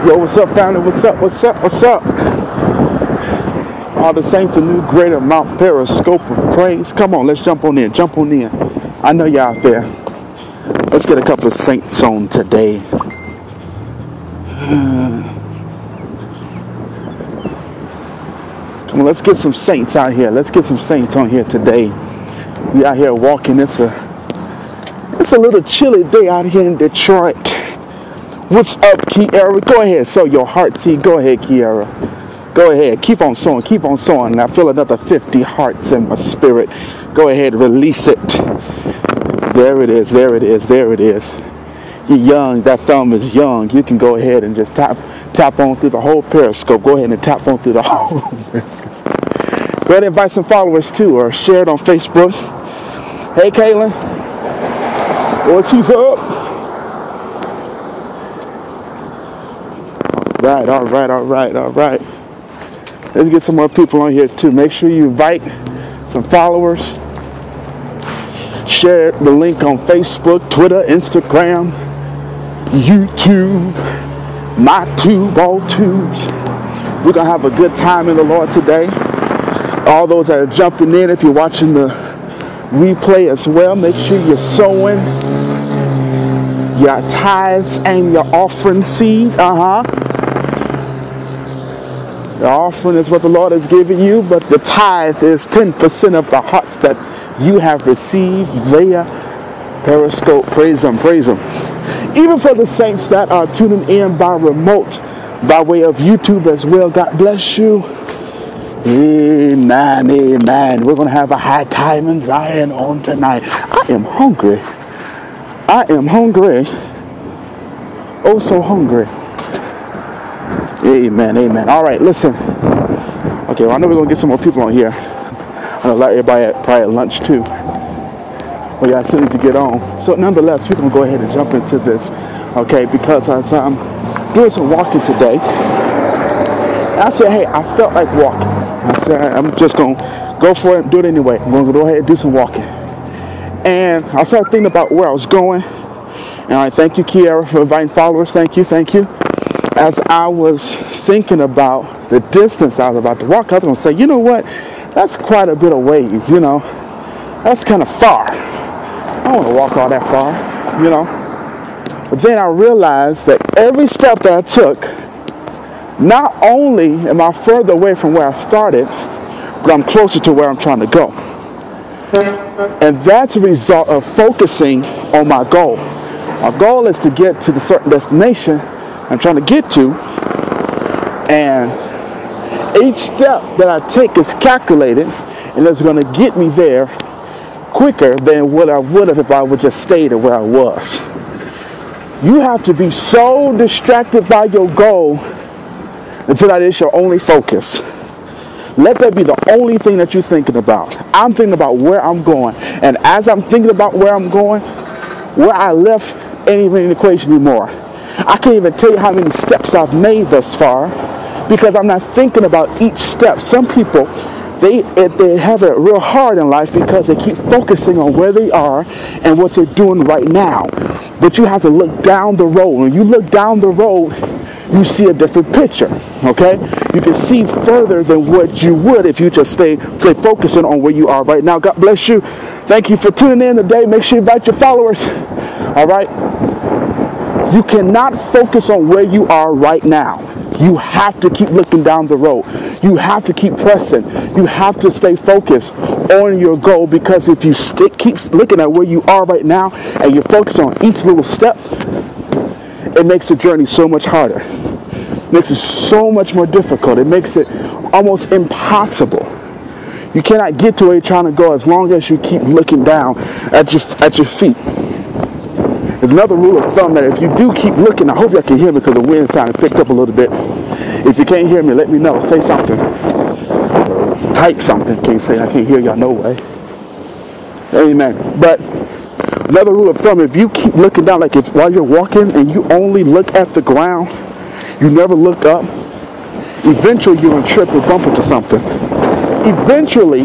Yo, what's up, family? What's up? What's up? What's up? All the saints of New Greater Mount Periscope of Praise. Come on, let's jump on in. Jump on in. I know you're out there. Let's get a couple of saints on today. Come on, let's get some saints out here. Let's get some saints on here today. We out here walking. It's a little chilly day out here in Detroit. What's up, Kiara? Go ahead, sow your heart seed. Go ahead, Kiara. Go ahead. Keep on sowing. Keep on sowing. I feel another 50 hearts in my spirit. Go ahead, release it. There it is. There it is. There it is. You're young. That thumb is young. You can go ahead and just tap on through the whole Periscope. Go ahead and tap on through the whole Periscope. Go ahead and invite some followers too, or share it on Facebook. Hey, Kaylin. What's he's up? All right. Let's get some more people on here too. Make sure you invite some followers. Share the link on Facebook, Twitter, Instagram, YouTube, MyTube, all tubes. We're going to have a good time in the Lord today. All those that are jumping in, if you're watching the replay as well, make sure you're sowing your tithes and your offering seed. The offering is what the Lord has given you, but the tithe is 10% of the hearts that you have received via Periscope. Praise Him, praise Him. Even for the saints that are tuning in by remote, by way of YouTube as well, God bless you. Amen, amen. We're going to have a high time in Zion on tonight. I am hungry. Oh, so hungry. Amen, amen. All right, listen. Okay, well, I know we're going to get some more people on here. I know everybody probably at lunch too. But yeah, I still need to get on. So nonetheless, we're going to go ahead and jump into this. Okay, because as I'm doing some walking today, I said, hey, I felt like walking. I said, I'm just going to go for it, do it anyway. I'm going to go ahead and do some walking. And I started thinking about where I was going. And I thank you, Kiara, for inviting followers. Thank you. As I was thinking about the distance I was about to walk, I was going to say, you know what? That's quite a bit of ways, you know. That's kind of far. I don't want to walk all that far, you know. But then I realized that every step that I took, not only am I further away from where I started, but I'm closer to where I'm trying to go. And that's a result of focusing on my goal. My goal is to get to the certain destination I'm trying to get to, and each step that I take is calculated, and it's going to get me there quicker than what I would have if I would just stayed where I was. You have to be so distracted by your goal until that is your only focus. Let that be the only thing that you're thinking about. I'm thinking about where I'm going, and as I'm thinking about where I'm going, where I left ain't even in the equation anymore. I can't even tell you how many steps I've made thus far because I'm not thinking about each step. Some people, they have it real hard in life because they keep focusing on where they are and what they're doing right now. But you have to look down the road. When you look down the road, you see a different picture, okay? You can see further than what you would if you just stay focusing on where you are right now. God bless you. Thank you for tuning in today. Make sure you invite your followers, all right? You cannot focus on where you are right now. You have to keep looking down the road. You have to keep pressing. You have to stay focused on your goal, because if you keep looking at where you are right now and you're focused on each little step, it makes the journey so much harder. It makes it so much more difficult. It makes it almost impossible. You cannot get to where you're trying to go as long as you keep looking down at your feet. There's another rule of thumb that if you do keep looking, I hope y'all can hear me because the wind's kind of picked up a little bit. If you can't hear me, let me know. Say something. Type something. Can't say I can't hear y'all no way. Amen. But another rule of thumb, if you keep looking down, like while you're walking and you only look at the ground, you never look up, eventually you're going to trip or bump into something. Eventually,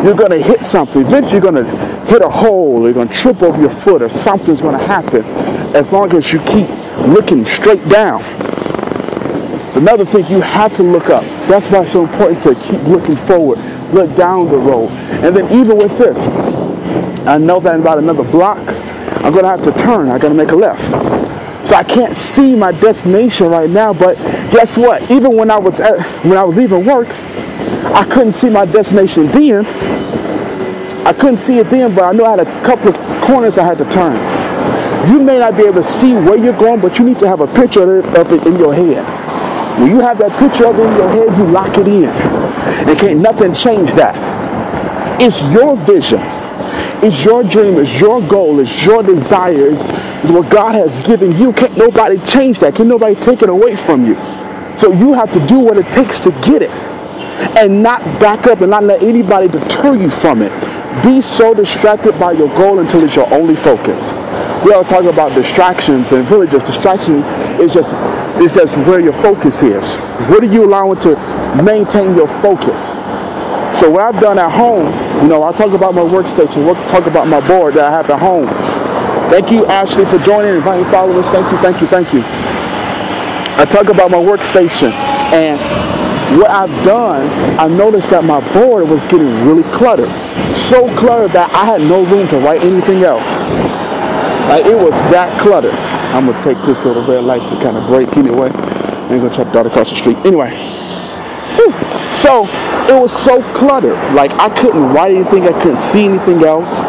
you're going to hit something. Eventually, you're going to hit a hole. You're going to trip over your foot, or something's going to happen as long as you keep looking straight down. It's another thing, you have to look up. That's why it's so important to keep looking forward, look down the road. And then even with this, I know that in about another block, I'm going to have to turn. I got to make a left. So I can't see my destination right now, but guess what? Even when I was leaving work, I couldn't see my destination then. I couldn't see it then, but I knew I had a couple of corners I had to turn. You may not be able to see where you're going, but you need to have a picture of it in your head. When you have that picture of it in your head, you lock it in. And can't nothing change that. It's your vision. It's your dream. It's your goal. It's your desire. It's what God has given you. Can't nobody change that. Can't nobody take it away from you. So you have to do what it takes to get it. And not back up and not let anybody deter you from it. Be so distracted by your goal until it's your only focus. We all talk about distractions, and really just distraction is just where your focus is. What are you allowing to maintain your focus? So what I've done at home, I talk about my workstation, we'll talk about my board that I have at home. Thank you, Ashley, for joining, inviting followers. Thank you. I talk about my workstation, and what I've done, I noticed that my board was getting really cluttered. So cluttered that I had no room to write anything else. Like, it was that cluttered. I'm going to take this little red light to kind of break anyway. I'm going to try to dart across the street. Anyway. So, it was so cluttered. Like, I couldn't write anything. I couldn't see anything else.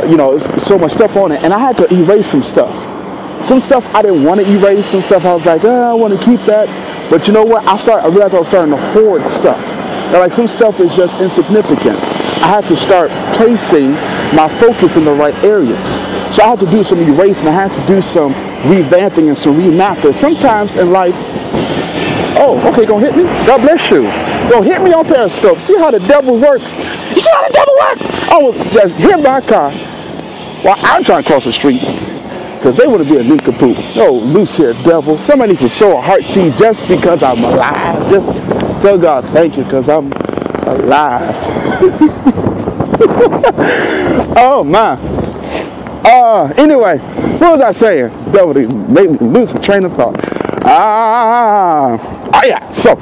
There's so much stuff on it. And I had to erase some stuff. Some stuff I didn't want to erase. Some stuff I was like, I want to keep that. But you know what? I realized I was starting to hoard stuff. Now, like, some stuff is just insignificant. I had to start placing my focus in the right areas. So I had to do some erasing. I had to do some revamping and some remapping. Sometimes in life, gonna hit me? God bless you. Gonna hit me on Periscope. See how the devil works? You see how the devil works? I was just hit by a car while I'm trying to cross the street. Because they want to be a nincompoop. Oh, loose here, devil. Somebody needs to show a heart to you just because I'm alive. Just tell God thank you because I'm alive. Oh, my. Anyway, what was I saying? Devil made me lose my train of thought. Yeah. So,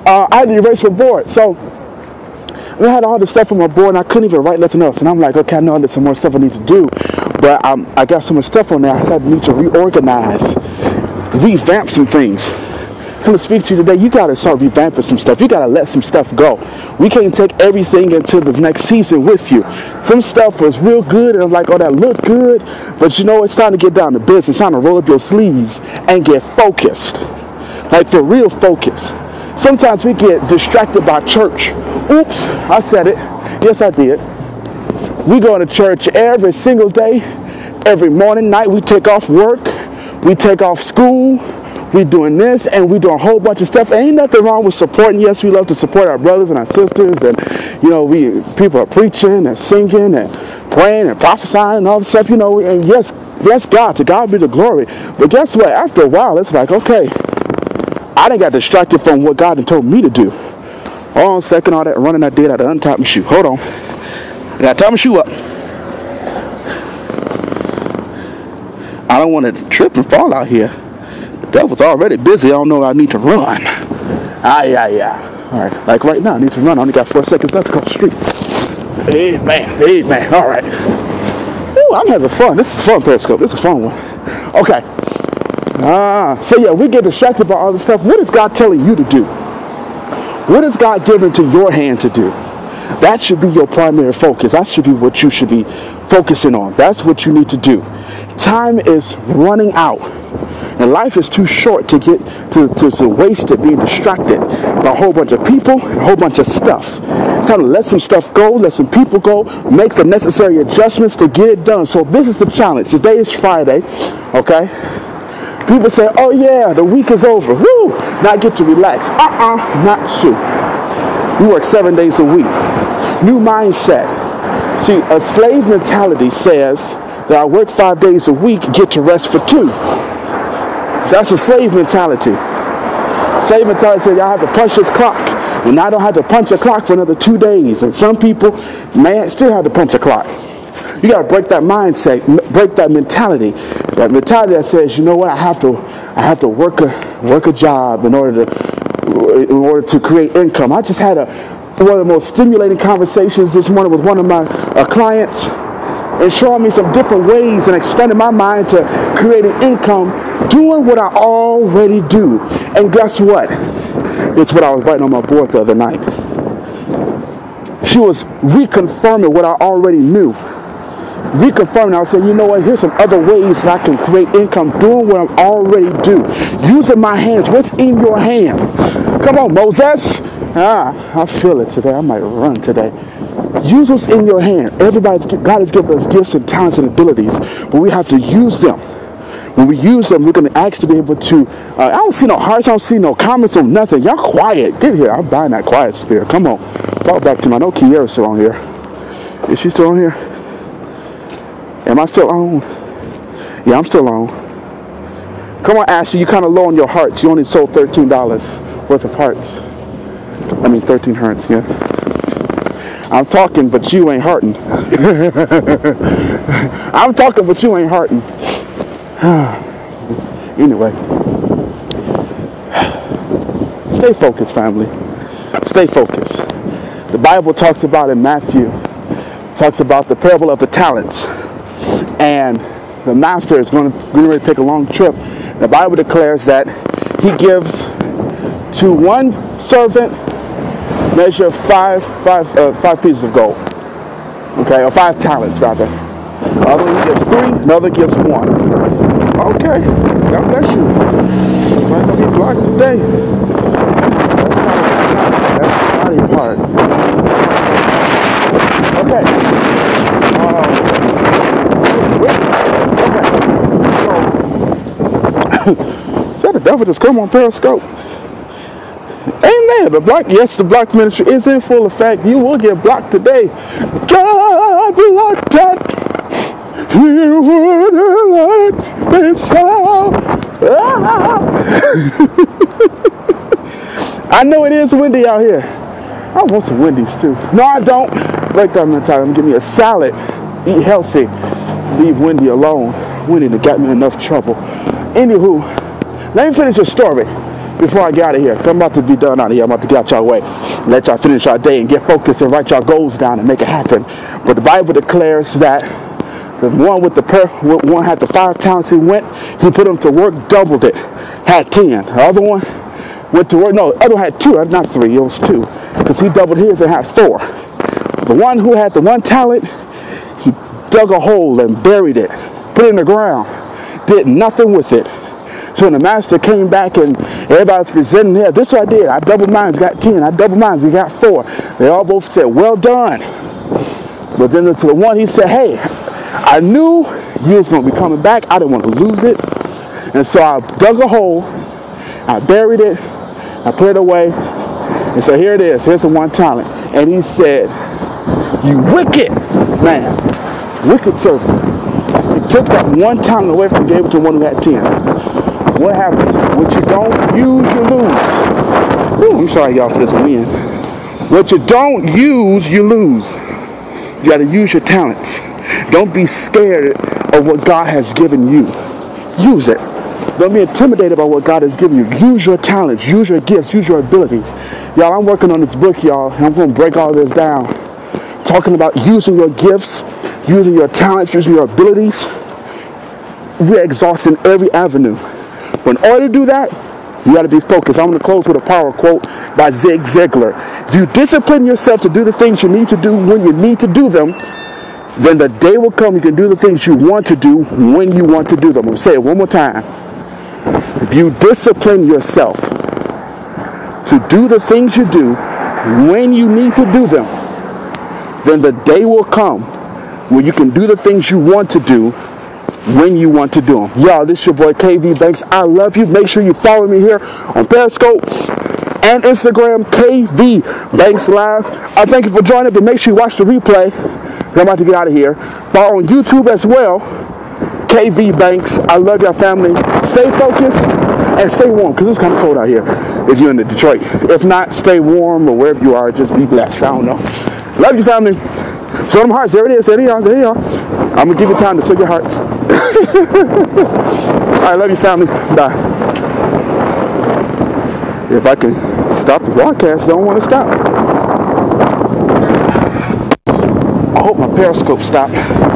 I had to erase my board. So, I had all this stuff on my board and I couldn't even write nothing else. And I'm like, okay, I know there's some more stuff I need to do. But I got so much stuff on there, I said I need to reorganize, revamp some things. I'm going to speak to you today. You got to start revamping some stuff. You got to let some stuff go. We can't take everything into the next season with you. Some stuff was real good and I'm like, oh, that looked good. But it's time to get down to business. It's time to roll up your sleeves and get focused. Like, for real focus. Sometimes we get distracted by church. Oops, I said it. Yes, I did. We go to church every single day, every morning, night. We take off work, we take off school, we doing this, and we doing a whole bunch of stuff. Ain't nothing wrong with supporting. Yes, we love to support our brothers and our sisters, and people are preaching and singing and praying and prophesying and all this stuff. And yes, God, to God be the glory. But guess what? After a while, it's like, okay, I done got distracted from what God had told me to do. Hold on a second, all that running I did, I had to untie my shoe. Hold on. I gotta tie my shoe up. I don't want to trip and fall out here. The devil's already busy. I don't know I need to run. Yeah. All right. Like right now, I need to run. I only got 4 seconds left to cross the street. Amen. All right. Ooh, I'm having fun. This is fun, Periscope. This is a fun one. Okay. So yeah, we get distracted by all this stuff. What is God telling you to do? What is God giving to your hand to do? That should be your primary focus. That should be what you should be focusing on. That's what you need to do. Time is running out. And life is too short to get to waste it being distracted by a whole bunch of people and a whole bunch of stuff. It's time to let some stuff go, let some people go, make the necessary adjustments to get it done. So this is the challenge. Today is Friday, okay? People say, oh yeah, the week is over. Woo! Now I get to relax. Not true. You work 7 days a week. New mindset. See, a slave mentality says that I work 5 days a week, get to rest for 2. That's a slave mentality. Slave mentality says I have to punch this clock, and I don't have to punch a clock for another 2 days. And some people, man, still have to punch a clock. You got to break that mindset, break that mentality. That mentality that says, you know what, I have to work work a job in order to create income. I just had one of the most stimulating conversations this morning with one of my clients, and showing me some different ways and expanding my mind to creating income, doing what I already do. And guess what? It's what I was writing on my board the other night. She was reconfirming what I already knew. Reconfirming, I was saying, you know what, here's some other ways that I can create income doing what I already do. Using my hands. What's in your hand? Come on, Moses. I feel it today. I might run today. Use what's in your hand. God has given us gifts and talents and abilities, but we have to use them. When we use them, we're going to actually be able to, I don't see no hearts, I don't see no comments or nothing. Y'all quiet. Get here. I'm buying that quiet spirit. Come on. Talk back to me. I know Kiara's still on here. Is she still on here? Am I still on? Yeah, I'm still on. Come on, Ashley. You're kind of low on your hearts. You only sold $13 worth of hearts. I mean, 13 hearts, yeah. I'm talking, but you ain't hearting. I'm talking, but you ain't hearting. Anyway. Stay focused, family. Stay focused. The Bible talks about in Matthew, talks about the parable of the talents. And the master is going to take a long trip. The Bible declares that he gives to one servant measure five pieces of gold. Okay, or 5 talents rather. Other one gives 3, another gives 1. Okay, God bless you. Might not be blocked today. That's not a part. Okay. So the devil just come on Periscope. Amen. The block ministry is in full effect. You will get blocked today. God blocked that. You wouldn't let me so. I know it is windy out here. I want some Wendy's too. No, I don't. Break that mentality. Give me a salad. Eat healthy. Leave Wendy alone. Wendy that got me in enough trouble. Anywho, let me finish the story before I get out of here. I'm about to be done out of here. I'm about to get out y'all way. Let y'all finish our day and get focused and write y'all goals down and make it happen. But the Bible declares that the one one had the 5 talents. He put them to work, doubled it, had 10. The other one went to work. No, the other one had 2, not 3. It was 2 because he doubled his and had 4. The one who had the 1 talent, he dug a hole and buried it, put it in the ground, did nothing with it. So when the master came back and everybody's presenting, yeah, this is what I did. I doubled mine, got 10. I doubled mine, he got 4. They all both said, well done. But then to the one, he said, hey, I knew you was going to be coming back. I didn't want to lose it. And so I dug a hole. I buried it. I put it away. And so here it is. Here's the 1 talent. And he said, you wicked man, wicked servant. He took that 1 talent away from him and gave it to one who had 10. What happens? What you don't use, you lose. Ooh, I'm sorry, y'all, for this wind. What you don't use, you lose. You got to use your talents. Don't be scared of what God has given you. Use it. Don't be intimidated by what God has given you. Use your talents. Use your gifts. Use your abilities. Y'all, I'm working on this book, y'all. And I'm going to break all this down. Talking about using your gifts, using your talents, using your abilities. We're exhausting every avenue. But in order to do that, you got to be focused. I'm going to close with a power quote by Zig Ziglar. If you discipline yourself to do the things you need to do when you need to do them, then the day will come you can do the things you want to do when you want to do them. I'm going to say it one more time. If you discipline yourself to do the things you do when you need to do them, then the day will come when you can do the things you want to do when you want to do them. Y'all, this is your boy KV Banks. I love you. Make sure you follow me here on Periscope and Instagram, KV Banks Live. I thank you for joining, but make sure you watch the replay. I'm about to get out of here. Follow on YouTube as well, KV Banks. I love y'all, family. Stay focused and stay warm because it's kind of cold out here if you're in Detroit. If not, stay warm or wherever you are. Just be blessed. I don't know. Love you, family. Show them hearts. There it is. There they are. There they are. I'm going to give you time to show your hearts. All right, love you, family. Bye. If I can stop the broadcast, I don't want to stop. I hope my Periscope stopped.